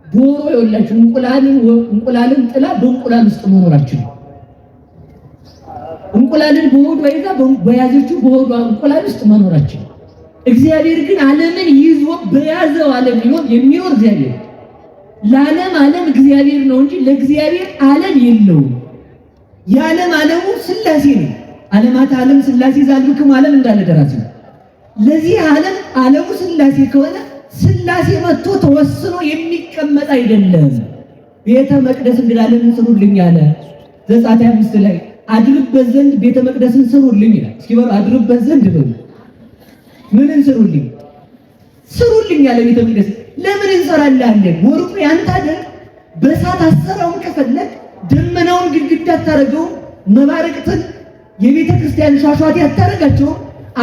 ዶሮ የወላችሁ እንቁላልን ጥላ በእንቁላል ውስጥ መኖራችን እንቁላልን በሆዷ ይዛ በያዘችው በሆዷ እንቁላል ውስጥ መኖራችን። እግዚአብሔር ግን ዓለምን ይዞ በያዘው ዓለም የሚኖር እግዚአብሔር። ዓለም እግዚአብሔር ነው እንጂ ለእግዚአብሔር ዓለም የለውም። ዓለሙ ሥላሴ ነው። ዓለም ሥላሴ ዛልክሙ ዓለም እንዳለ ደራሲ ነው። ለዚህ ዓለሙ ሥላሴ ከሆነ ሥላሴ መጥቶ ተወስኖ የሚቀመጥ አይደለም። ቤተ መቅደስ እንግዳለን ስሩልኝ አለ ዘጸአት 5 ላይ አድርበት ዘንድ ቤተ መቅደስን ስሩልኝ ይላል። እስኪ በሉ አድርበት ዘንድ በሉ ምንን ስሩልኝ አለ ቤተ መቅደስ። ለምን እንሰራለን? ወርቁ ያንተ አይደል? በእሳት አሰራውን ከፈለግ ደመናውን ግድግዳ አታረገው፣ መባረቅትን የቤተ ክርስቲያን ሻሻት ያታረጋቸው።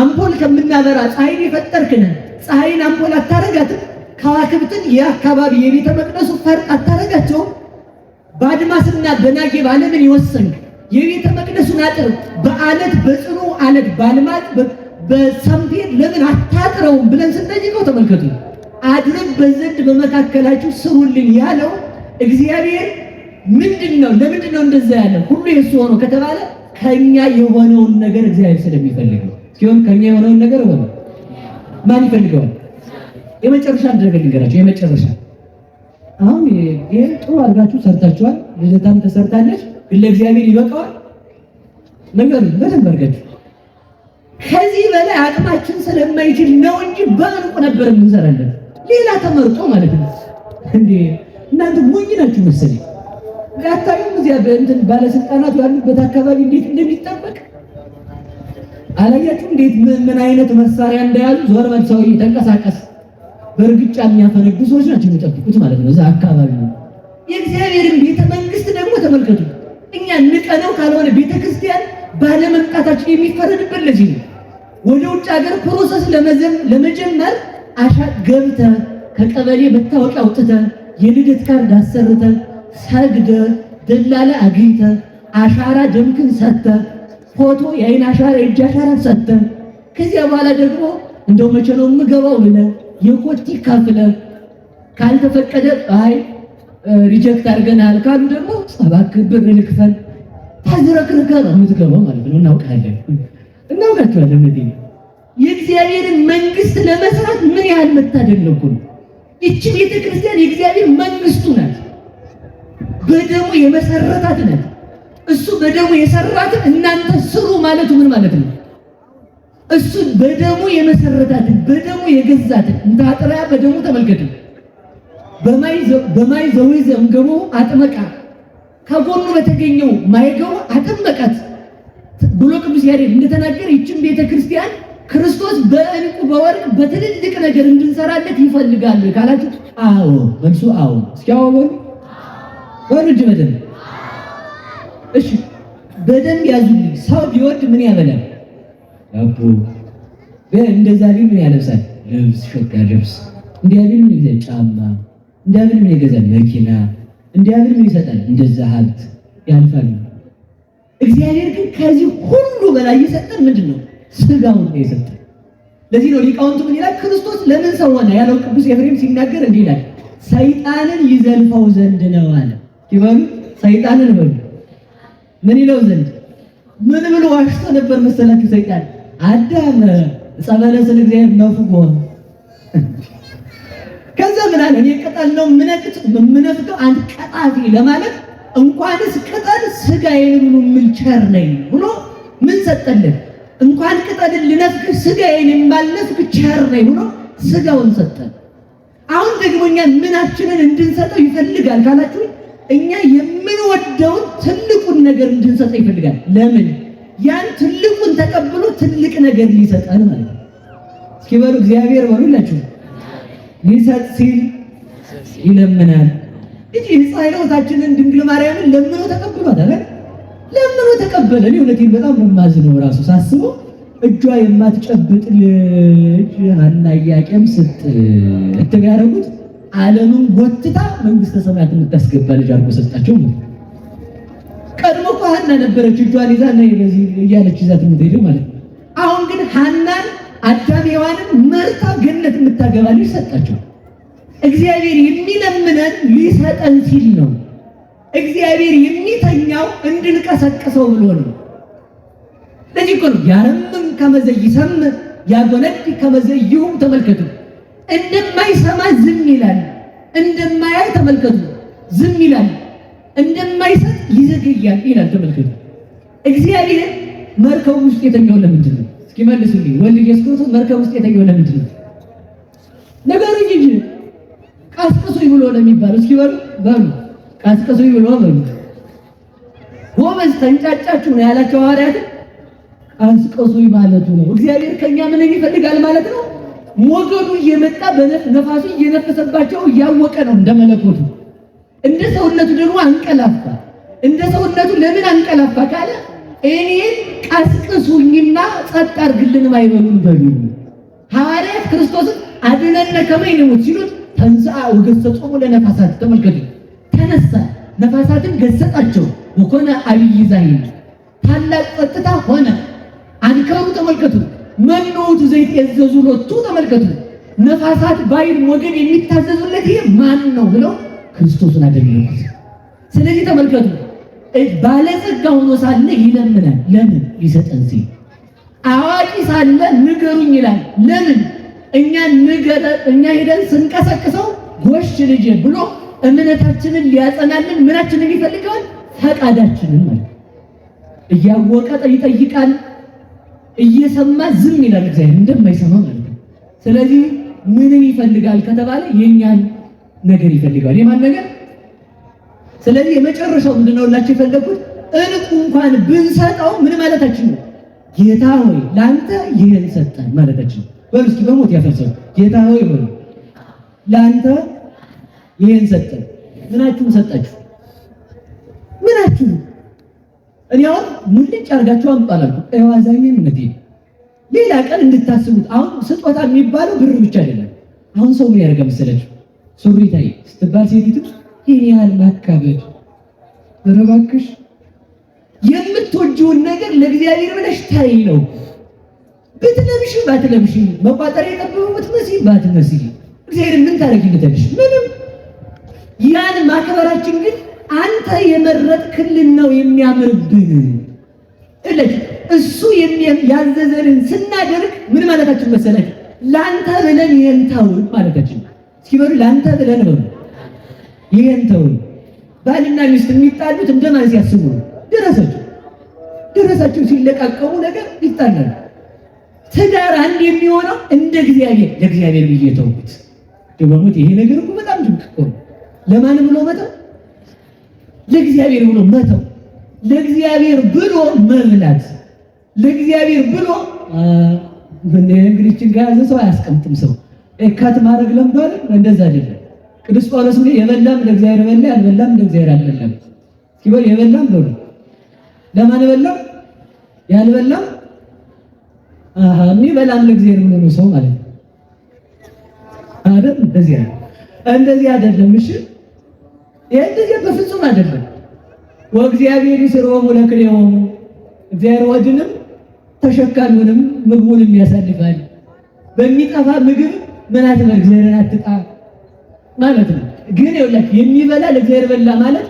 አምፖል ከምናበራ ፀሐይን የፈጠርክነ ፀሐይን አምፖል አታረጋትም። ከዋክብትን የአካባቢ የቤተ መቅደሱ ፈርጥ አታረጋቸው። በአድማስና በናጌብ ዓለምን ይወሰንክ የቤተ መቅደሱን አጥር በአለት በጽኑ አለት ባልማት በሰምፔር ለምን አታጥረውም ብለን ስንጠይቀው ተመልከቱ። አድርበት ዘንድ በመካከላችሁ ስሩልኝ ያለው እግዚአብሔር ምንድነው? ለምንድነው እንደዛ ያለው? ሁሉ የሱ ሆኖ ከተባለ ከኛ የሆነውን ነገር እግዚአብሔር ስለሚፈልግ ነው። ሲሆን ከኛ የሆነውን ነገር ሆነ ማን ይፈልገዋል? የመጨረሻ ነገር ልንገራችሁ። የመጨረሻ አሁን ይሄን ጥሩ አድርጋችሁ ሰርታችኋል። ልደታም ተሰርታለች። ለእግዚአብሔር ይበቃዋል ነገር በደንብ አድርጋችሁ። ከዚህ በላይ አቅማችን ስለማይችል ነው እንጂ በእንቁ ነበር የምንሰራለን። ሌላ ተመርጦ ማለት ነው። እንዴ እናንተ ሞኝ ናችሁ መሰለኝ። አታዩም? እዚያ በእንትን ባለስልጣናት ያሉበት አካባቢ እንዴት እንደሚጠበቅ አላያችሁ? እንዴት ምን አይነት መሳሪያ እንደያዙ ዞር በል ሰውዬ ተንቀሳቀስ፣ በእርግጫ የሚያፈነዱ ሰዎች ናቸው የሚጠብቁት ማለት ነው እዛ አካባቢ ነው። የእግዚአብሔርን ቤተ መንግስት ደግሞ ተመልከቱ። እኛ ንቀነው ካልሆነ ቤተ ክርስቲያን ባለመምጣታችን የሚፈረድበት ለዚህ ነው። ወደ ውጭ ሀገር ፕሮሰስ ለመጀመር ገብተህ ከቀበሌ መታወቂያ አውጥተህ የልደት ካርድ አሰርተህ ሰግደህ ደላላ አግኝተህ አሻራ ደምክን ሰጥተህ ፎቶ የአይን አሻራ የእጅ አሻራ ሰጥተህ ከዚያ በኋላ ደግሞ እንደው መቼ ነው የምገባው ብለህ የኮቲ ከፍለህ ካልተፈቀደ አይ ሪጀክት አድርገናል ካሉ ደግሞ 7 ብር ልክፈል ታዝረክርከህ ነው የምትገባው ማለት ነው። እናውቃቸዋለን። እነዚህ የእግዚአብሔርን መንግስት ለመስራት ምን ያህል መታደል ነው እኮ። ይህች ቤተ ክርስቲያን የእግዚአብሔር መንግስቱ ናት። በደሙ የመሰረታት ናት። እሱ በደሙ የሰራትን እናንተ ስሩ ማለቱ ምን ማለት ነው? እሱ በደሙ የመሰረታትን በደሙ የገዛትን እንታጥራያ በደሙ ተመልከቱ። በማይ ዘዊ ዘምገቡ አጥመቃ ከጎኑ በተገኘው ማይገቡ አጥመቃት ብሎ ቅዱስ ያሬድ እንደተናገረ ይህችን ቤተ ክርስቲያን ክርስቶስ በእንቁ በወርቅ በትልልቅ ነገር እንድንሰራለት ይፈልጋል ካላችሁ፣ አዎ መልሱ አዎ። እስኪ አዎ ወርጅ በደንብ እሺ፣ በደንብ ያዙልኝ። ሰው ቢወድ ምን ያበላል? አቦ እንደዛ ቢል ምን ያለብሳል? ልብስ፣ ሸጋ ልብስ። እንዲያ ቢል ምን ይገዛል? ጫማ። እንዲያ ቢል ምን ይገዛል? መኪና። እንዲያ ቢል ምን ይሰጣል? እንደዛ ሀብት ያልፋል። እግዚአብሔር ግን ከዚህ ሁሉ በላይ የሰጠን ምንድን ነው? ስጋውን ነው የሰጠን። ለዚህ ነው ሊቃውንቱ ምን ይላል? ክርስቶስ ለምን ሰው ሆነ ያለው ቅዱስ ኤፍሬም ሲናገር እንዲህ ይላል፣ ሰይጣንን ይዘልፈው ዘንድ ነው አለ። ይበሉ ሰይጣንን በሉ ምን ይለው ዘንድ። ምን ብሎ ዋሽቶ ነበር መሰላችሁ? ሰይጣን አዳም ዕፀ በለስን እግዚአብሔር ነፍጎ፣ ከዛ ምን አለ? እኔ ቅጠል ነው ምነፍቀው አንተ ቀጣፊ ለማለት እንኳንስ ቅጠል ስጋዬን ብሎ ምን ቸር ነኝ ብሎ ምን ሰጠልን? እንኳን ቅጠልን ልነፍቅ ስጋዬን የማልነፍቅ ቸር ነኝ ብሎ ስጋውን ሰጠን። አሁን ደግሞ እኛ ምናችንን እንድንሰጠው ይፈልጋል ካላችሁ፣ እኛ የምንወደውን ትልቁን ነገር እንድንሰጠው ይፈልጋል። ለምን? ያን ትልቁን ተቀብሎ ትልቅ ነገር ሊሰጠን ማለት ነው። እስኪ በሉ እግዚአብሔር በሉላችሁ። ሊሰጥ ሲል ይለምናል። እጂ ሕፃናታችንን ድንግል ማርያምን ለምኖ ተቀብሏታል። ለምኖ ተቀበለ። እኔ እውነቴን በጣም ነው የማዝነው ራሱ ሳስበው። እጇ የማትጨብጥ ልጅ ሐና ኢያቄም ስትያረጉት ዓለምን ጎትታ መንግስተ ሰማያት የምታስገባ ልጅ አድርጎ ሰጣቸው። ቀድሞ እኮ ሐና ነበረች እጇን ይዛ ነው በዚህ እያለች ይዛት የምትሄደው ማለት ነው። አሁን ግን ሐናን አዳም ሔዋንን መርታ ገነት የምታገባ ልጅ ሰጣቸው። እግዚአብሔር የሚለምነን ሊሰጠን ሲል ነው። እግዚአብሔር የሚተኛው እንድንቀሰቅሰው ብሎ ነው። ለዚህ እኮ ነው ያረምም ከመዘይሰም ያጎነድ ከመዘይሁም ተመልከቱ። እንደማይሰማ ዝም ይላል፣ እንደማያይ ተመልከቱ ዝም ይላል፣ እንደማይሰጥ ይዘገያል ይላል ተመልከቱ። እግዚአብሔር መርከብ ውስጥ የተኛው ለምንድን ነው? እስኪ መልሱልኝ። ወልድ ኢየሱስ ክርስቶስ መርከብ ውስጥ የተኛው ለምንድን ነው? ነገሩኝ እንጂ ቀስቅሱኝ ብሎ ነው የሚባለው። እስኪ በሉ ቀስቅሱኝ ብሎ በሉ። ጎበዝ ተንጫጫችሁ ነው ያላቸው ሐዋርያትን። ቀስቅሱኝ ማለቱ ነው። እግዚአብሔር ከኛ ምን ይፈልጋል ማለት ነው? ሞገዱ እየመጣ በነፋሱ እየነፈሰባቸው እያወቀ ነው እንደ መለኮቱ። እንደ ሰውነቱ ደግሞ አንቀላፋ። እንደ ሰውነቱ ለምን አንቀላፋ ካለ እኔን ቀስቅሱኝና ጸጥ አድርግልን ማይበሉን በሉ። ሐዋርያት ክርስቶስን አድነነ ከመይነሙት ሲሉት ተንሥአ ወገሠጾሙ ለነፋሳት ተመልከቱ። ተነሳ ነፋሳትን ገሰጻቸው። ወኮነ አብይ ዛሂል ታላቅ ጸጥታ ሆነ። አንከሩ ተመልከቱ። መኖቱ ዘይት የዘዙ ሎቱ ተመልከቱ። ነፋሳት ባይል ሞገድ የሚታዘዙለት ይሄ ማን ነው ብለው ክርስቶስን አደረጉት። ስለዚህ ተመልከቱ ባለጸጋ ሆኖ ሳለ ይለምናል። ለምን? ሊሰጠን ሲል። አዋቂ ሳለ ንገሩኝ ይላል። ለምን? እኛ ሄደን ስንቀሰቅሰው ጎሽ ልጄ ብሎ እምነታችንን ሊያጸናልን ምናችንን ይፈልጋል? ፈቃዳችንን ማለት እያወቀ ይጠይቃል። እየሰማ ዝም ይላል። እግዚአብሔር እንደማይሰማ ማለት ነው። ስለዚህ ምንን ይፈልጋል ከተባለ የኛን ነገር ይፈልጋል። የማን ነገር? ስለዚህ የመጨረሻው ምንድነው ላችሁ የፈለኩት እንቁ እንኳን ብንሰጠው ምን ማለታችን ነው? ጌታ ሆይ ላንተ ይሄን ሰጠን ማለታችን። በሉ እስኪ በሞት ያፈሰው ጌታ ሆይ በሉ ላንተ ይሄን ሰጠን። ምናችሁን ሰጣችሁ? ምናችሁ? እኔ አሁን ሙልጭ አድርጋችሁ አምጣላችሁ እዋዛኝን ምት ሌላ ቀን እንድታስቡት። አሁን ስጦታ የሚባለው ብር ብቻ አይደለም። አሁን ሰው ምን ያደርጋል መሰላችሁ? ሱሪ ታይ ስትባል ሴቲቱ ይሄን ያህል ማካበድ ኧረ እባክሽ የምትወጂውን ነገር ለእግዚአብሔር ብለሽ ታይ ነው። ብትለብሽ ባትለብሽ መቋጠሪያ የጠበበው ብትመስይ ባትመስይ እግዚአብሔር ምን ታደርጊለታለሽ? ምንም። ያን ማክበራችን ግን አንተ የመረጥክልን ነው የሚያምርብን እለች እሱ ያዘዘንን ስናደርግ ምን ማለታችን መሰለህ? ላንተ ብለን ይሄን ተውን ማለታችን። እስኪ በሉ ላንተ ብለን በሉ ይሄን ተውን። ባልና ሚስት የሚጣሉት እንደማን ሲያስቡ ነው? ደረሳቸው ሲለቃቀሙ ነገር ይጣላሉ። ትዳር አንድ የሚሆነው እንደ እግዚአብሔር ለእግዚአብሔር ብዬ ተውኩት ደሞት። ይሄ ነገር እኮ በጣም ድንቅ እኮ ነው። ለማን ብሎ መተው? ለእግዚአብሔር ብሎ መተው። ለእግዚአብሔር ብሎ መብላት፣ ለእግዚአብሔር ብሎ እንግዲህ ችግር ሰው አያስቀምጥም። ሰው እካት ማድረግ ለምዷል። እንደዛ አይደለም። ቅዱስ ጳውሎስ ምን የበላም ለእግዚአብሔር በላ፣ ያልበላም ለእግዚአብሔር አልበላም። ሲበል የበላም ነው ለማን በላም ያልበላም የሚበላም ለእግዚአብሔር ብሎ ነው ሰው ማለት ነው አይደል? እንደዚህ አይደለም። እሺ እንደዚህ በፍጹም አይደለም። ወእግዚአብሔር ይስሮሙ ለክልኤሆሙ እግዚአብሔር ወድንም ተሸካሚውንም ምግቡንም ያሳልፋል። በሚጠፋ ምግብ ምን አትበል እግዚአብሔርን አትጣ ማለት ነው። ግን ይኸውላችሁ የሚበላ ለእግዚአብሔር በላ ማለት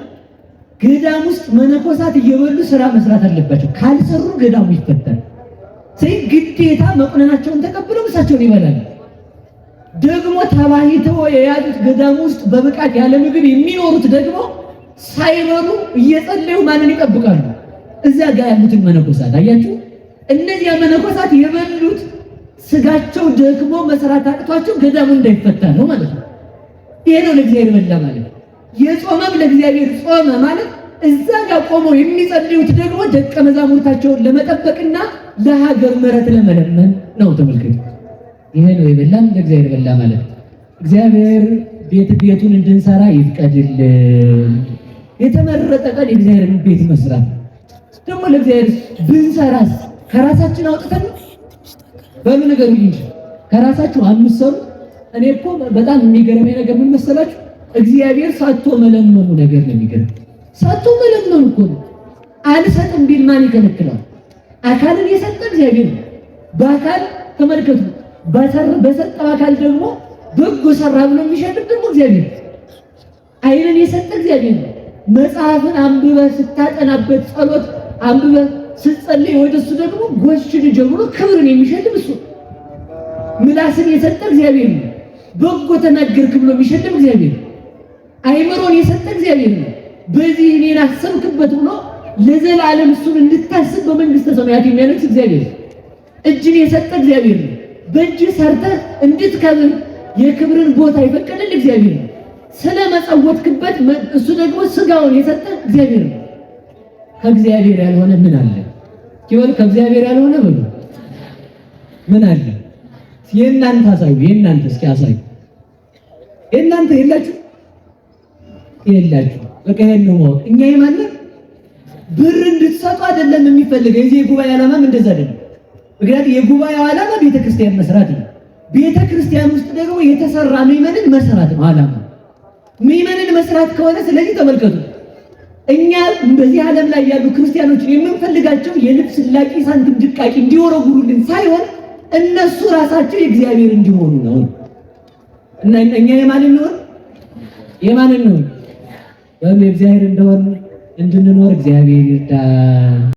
ገዳም ውስጥ መነኮሳት እየበሉ ስራ መስራት አለባቸው። ካልሰሩ ገዳሙ ይፈታል። ግዴታ መቁነናቸውን ተቀብለው ምሳቸውን ይበላል። ደግሞ ተባሂተው የያዙት ገዳም ውስጥ በብቃት ያለ ምግብ የሚኖሩት ደግሞ ሳይበሉ እየጸለዩ ማንን ይጠብቃሉ? እዚያ ጋር ያሉትን መነኮሳት አያችሁ። እነዚያ መነኮሳት የበሉት ስጋቸው ደግሞ መስራት አቅቷቸው ገዳሙ እንዳይፈታ ነው ማለት ነው። ይሄ ነው ለእግዚአብሔር በላ ማለት። የጾመም ለእግዚአብሔር ጾመ ማለት እዛ ጋር ቆመው የሚጸልዩት ደግሞ ደቀ መዛሙርታቸውን ለመጠበቅና ለሀገር ምሕረት ለመለመን ነው። ተመልከቱ። ይሄ ነው የበላም ለእግዚአብሔር በላ ማለት። እግዚአብሔር ቤቱን እንድንሰራ ይፍቀድልን። የተመረጠ ቀን የእግዚአብሔርን ቤት መስራት ደግሞ ለእግዚአብሔር ብንሰራስ ከራሳችን አውጥተን በሉ ነገር እንጂ ከራሳችሁ አምሰሩ። እኔ እኮ በጣም የሚገርመኝ ነገር ምን መሰላችሁ? እግዚአብሔር ሳቶ መለመኑ ነገር ነው የሚገርም። ሳቶ መለመኑ እኮ ነው። አልሰጥም ቢል ማን ይከለክላል? አካልን የሰጠ እግዚአብሔር ነው። በአካል ተመልከቱ። በሰጠው አካል ደግሞ በጎ ሰራ ብሎ የሚሸልም ደግሞ እግዚአብሔር ነው። ዓይንን የሰጠ እግዚአብሔር ነው። መጽሐፍን አንብበህ ስታጠናበት ጸሎት አንብበህ ስትጸልይ ወደሱ ደግሞ ጎሽ ልጅ ብሎ ክብርን የሚሸልም እሱ። ምላስን የሰጠ እግዚአብሔር ነው። በጎ ተናገርክ ብሎ የሚሸልም እግዚአብሔር ነው። አይምሮን የሰጠ እግዚአብሔር ነው። በዚህ እኔን አሰብክበት ብሎ ለዘላለም እሱን እንድታስብ በመንግስተ ሰማያት የሚያነግስ እግዚአብሔር ነው። እጅን የሰጠ እግዚአብሔር ነው። በእጅ ሰርተህ እንድትከብር የክብርን ቦታ ይፈቀድልህ እግዚአብሔር ነው። ስለመጸወትክበት እሱ ደግሞ ስጋውን የሰጠ እግዚአብሔር ነው። ከእግዚአብሔር ያልሆነ ምን አለ? ይወል ከእግዚአብሔር ያልሆነ ምን አለ? የእናንተ አሳዩ። የእናንተ እስኪ አሳዩ። የእናንተ የላችሁ። በቃ ይሄን ነው ማወቅ። እኛ የማንን ብር እንድትሰጡ አይደለም የሚፈልገው። የዚህ የጉባኤ ዓላማም እንደዛ አይደለም። ምክንያቱም የጉባኤው ዓላማ ቤተክርስቲያን መስራት ነው። ቤተክርስቲያን ውስጥ ደግሞ የተሰራ ምዕመንን መስራት ነው ዓላማ። ምዕመንን መስራት ከሆነ ስለዚህ ተመልከቱ። እኛ በዚህ ዓለም ላይ ያሉ ክርስቲያኖችን የምንፈልጋቸው የልብስ ላቂ ሳንቲም ድቃቂ እንዲወረጉሩልን ሳይሆን እነሱ ራሳቸው የእግዚአብሔር እንዲሆኑ ነው። እና እኛ የማንን ነው? የእግዚአብሔር እንደሆነ እንድንኖር እግዚአብሔር ይርዳን።